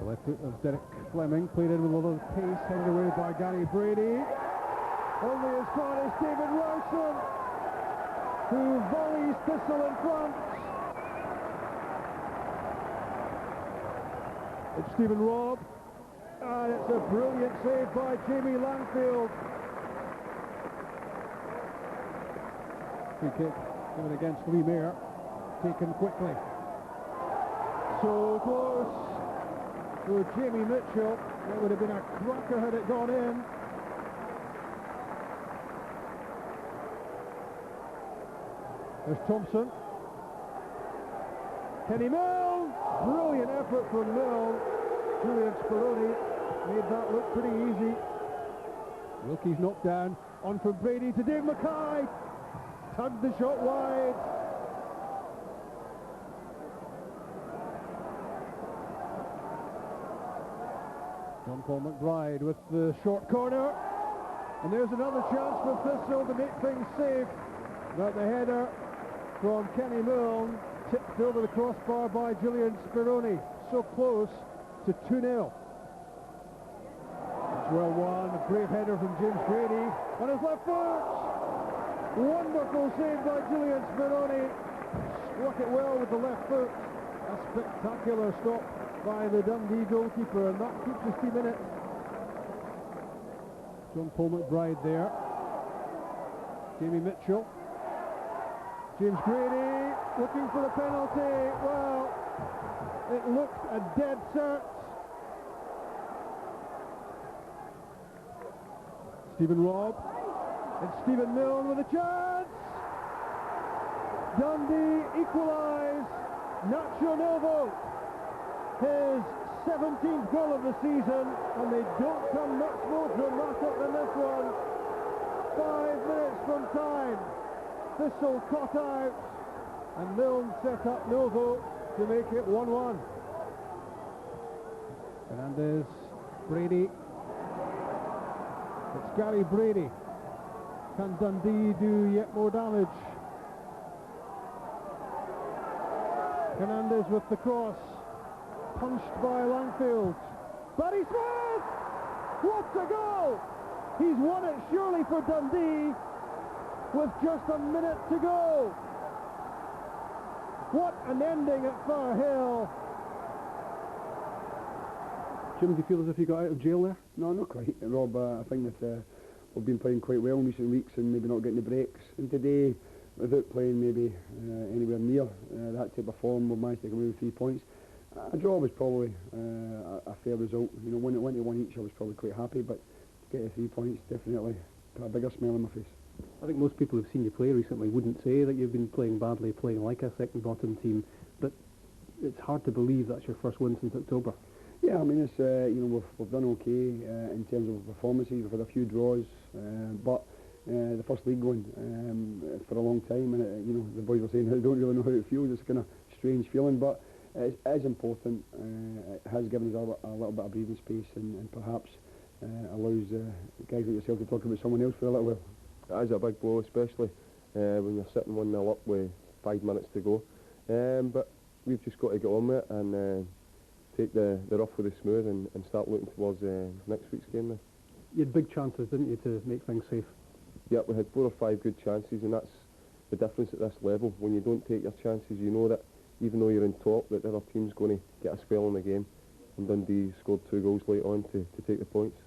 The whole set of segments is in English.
left foot of Derek Fleming, played in with a little pace, headed away by Gary Brady. Only as far as David Rowson, who volleys Thistle in front. It's Stephen Robb, and it's a brilliant save by Jamie Langfield. Free kick given against Lee Mayer, taken quickly. So close to Jamie Mitchell. That would have been a cracker had it gone in. There's Thompson. Kenny Milne. Brilliant effort from Milne. Julian Speroni made that look pretty easy. Wilkie's knocked down. On from Brady to Dave Mackay. Tugged the shot wide. John Paul McBride with the short corner. And there's another chance for Thistle to make things safe. But the header from Kenny Milne tipped over the crossbar by Julian Speroni. So close to 2-0. It's well won. A brave header from James Brady on his left foot. Wonderful save by Julian Speroni. Struck it well with the left foot. A spectacular stop by the Dundee goalkeeper, and that keeps his team in it. John Paul McBride there. Jamie Mitchell. James Brady looking for the penalty. Well, it looked a dead cert. Stephen Robb. It's Stephen Milne with a chance. Dundee equalise. Nacho Novo, his 17th goal of the season, and they don't come much more dramatic than this one. 5 minutes from time. Thistle caught out, and Milne set up Novo to make it 1-1. Fernandez, Brady. It's Gary Brady. Can Dundee do yet more damage? Fernandez with the cross. Punched by Langfield. Barry Smith! What a goal! He's won it surely for Dundee with just a minute to go. What an ending at Firhill. Jim, do you feel as if you got out of jail there? No, not quite, Rob. I think that we've been playing quite well in recent weeks and maybe not getting the breaks. And today, without playing maybe anywhere near that type of form, we've managed to come away with 3 points. A draw was probably a fair result. You know, 1-1 each, I was probably quite happy, but to get 3 points definitely put a bigger smile on my face. I think most people who've seen you play recently wouldn't say that you've been playing badly, playing like a second bottom team, but it's hard to believe that's your first win since October. Yeah, I mean, it's you know, we've done okay in terms of performances. We've had a few draws, but the first league going for a long time, and you know, the boys were saying they don't really know how it feels. It's a kind of strange feeling, but it is important. It has given us a little bit of breathing space, and perhaps allows guys like yourself to talk about someone else for a little while. It is a big blow, especially when you're sitting 1-0 up with 5 minutes to go. But we've just got to get on with it and take the rough with the smooth and start looking towards next week's game now. You had big chances, didn't you, to make things safe? Yeah, we had 4 or 5 good chances, and that's the difference at this level. When you don't take your chances, you know that even though you're in top, that the other team's going to get a spell in the game. And Dundee scored 2 goals late on to take the points.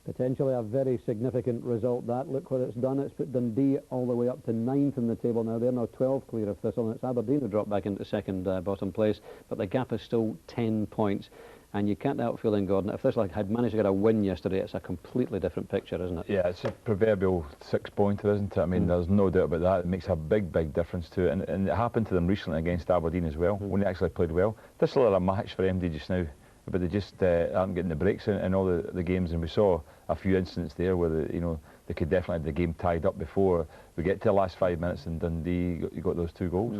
Potentially a very significant result, that. Look what it's done. It's put Dundee all the way up to 9th in the table now. They're now 12 clear of Thistle, and it's Aberdeen who dropped back into second bottom place. But the gap is still 10 points. And you can't help feeling, Gordon, if Thistle had managed to get a win yesterday, it's a completely different picture, isn't it? Yeah, it's a proverbial 6-pointer, isn't it? I mean, there's no doubt about that. It makes a big, big difference to it. And it happened to them recently against Aberdeen as well, when they actually played well. Thistle are a match for MD just now, but they just aren't getting the breaks in all the games, and we saw a few incidents there where they could definitely have the game tied up before we get to the last 5 minutes, and Dundee you got those 2 goals.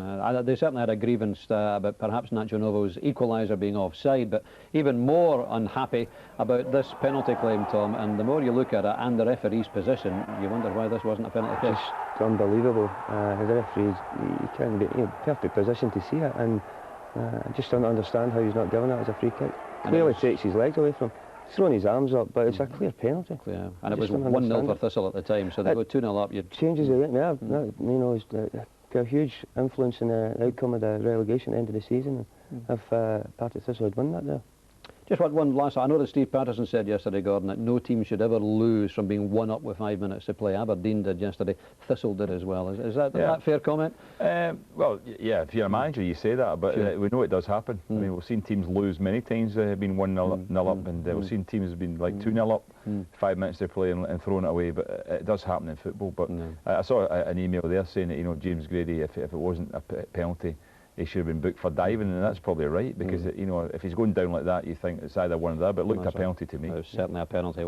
They certainly had a grievance about perhaps Nacho Novo's equaliser being offside, but even more unhappy about this penalty claim, Tom. And the more you look at it and the referee's position, you wonder why this wasn't a penalty kick. It's unbelievable. The referee's he can't be in a perfect position to see it, and I just don't understand how he's not given it as a free kick. clearly takes his legs away from him. He's thrown his arms up, but it's a clear penalty. Yeah. And it was 1-0 for Thistle at the time, so they go 2-0 up. Changes the game, yeah. You know, it's got a huge influence in the outcome of the relegation at the end of the season. If Partick Thistle had won that there. Just one last. I know that Steve Patterson said yesterday, Gordon, that no team should ever lose from being 1 up with 5 minutes to play. Aberdeen did yesterday. Thistle did as well. Is that a fair comment? Well, yeah, if you're a manager, you say that, but we know it does happen. I mean, we've seen teams lose many times, been 1-0 up, and we've seen teams have been like 2-0 up, 5 minutes to play and thrown it away. But it does happen in football. But I saw an email there saying that, you know, James Grady, if it wasn't a penalty, he should have been booked for diving, and that's probably right, because you know, if he's going down like that, you think it's either one or the other, but it looked a penalty to me. It was certainly a penalty, wasn't it?